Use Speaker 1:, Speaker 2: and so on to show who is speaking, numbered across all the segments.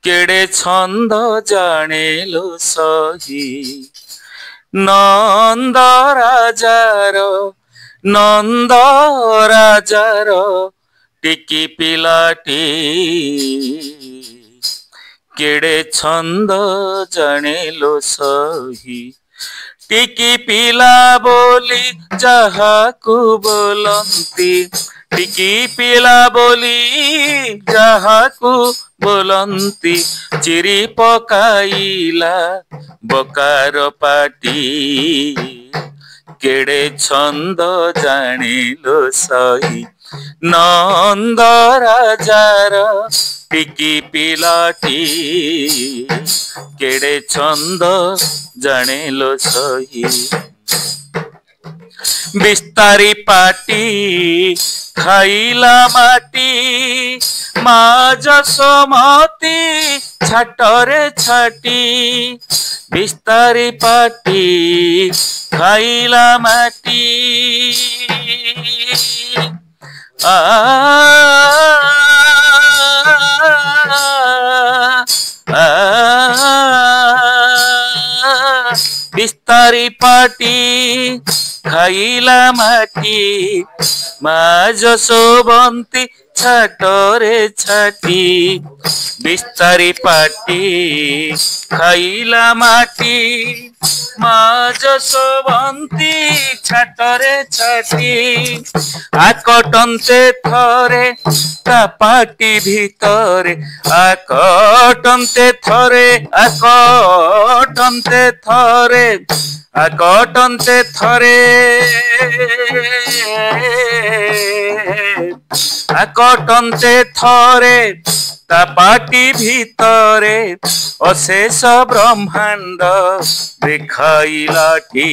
Speaker 1: केड़े छंद जानेलो सही नंद राजार टिकी पिलाटी केड़े छंद जानेलो सही टिकी पिला बोली जहाकू बोलंती टिकी पिला बोली जहाकू बोलंती चिरी पकाइला बकार पाटी केड़े छंद जानिलो सही नंद राजार टिकी पिलाटी केड़े छंद जानिलो सही बिस्तारी पाटी खाइला माटी माँ जसोमती छाटरे छाटी बिस्तारी पाटी खाइला माटी बिस्तारी पाटी खाइला माटी माँ जसोबंती छाटरे छाटी बिस्तारी पाटी खाइला माटी माँ जसोबंती छाटरे छाटी आकटंते थरे ता पाटी भीतरे आकटंते थरे आकटंते थरे आकटंते थरे आकटंते थरे ता पाटी भीतरे अशेष ब्रह्मांड देखाइलाठी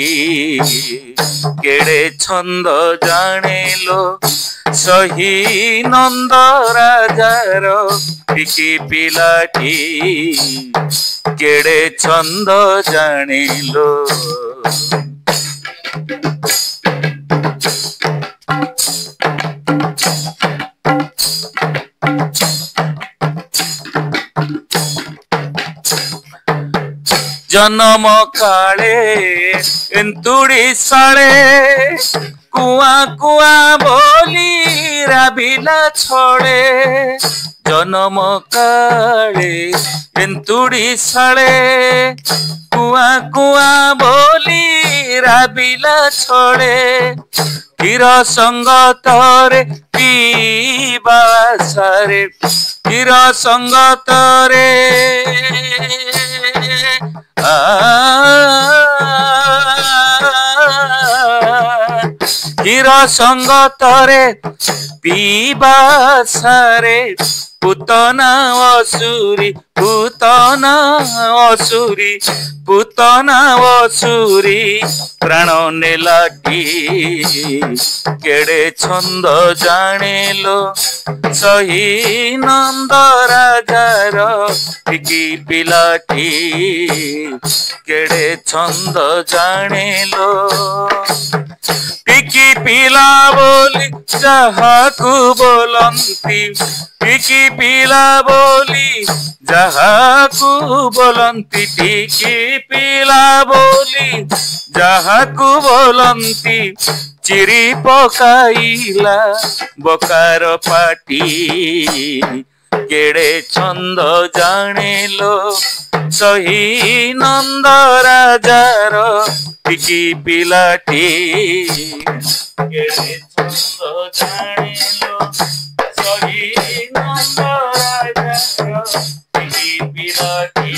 Speaker 1: केड़े छंद जानेलो सही नंद राजार टिकी पिलाठी केड़े छंद जानिलो जन्म काले एंतुड़ी साले कुआ कुआ बोली राबिला छोड़े जन्म काले एंतुड़ी साले कुआ कुआ बोली राबिला छोड़े हीर संगतरे पीबा सारे हीर संगतरे हीर संगतरे पीबा सारे पुतना असुरी पुतना असुरी पुतना असुरी प्राण नेलाटी केड़े छंद जानिलो सही नंद राजार टिकी पिलाटी केड़े छंद जानिलो टिकी पिला बोली जहाकू बोलंती टिकी पिला बोली जहाकू बोलंती टिकी पिला बोली जहाकू बोलंती चिरी पकाइला बकार पाटी केड़े छंद जानिलो सही नंद राजार टिकी पिलाटी केड़े छंद जानिलो सही नंद राजार टिकी पिलाटी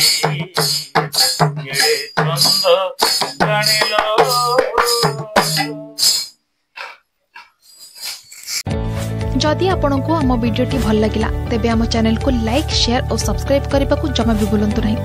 Speaker 1: केड़े छंद जानिलो।
Speaker 2: जदि आपंक आम भिडी भल लगा तेब आम चैनल को लाइक शेयर और सब्सक्राइब करने को जमा भी भूलु नहीं।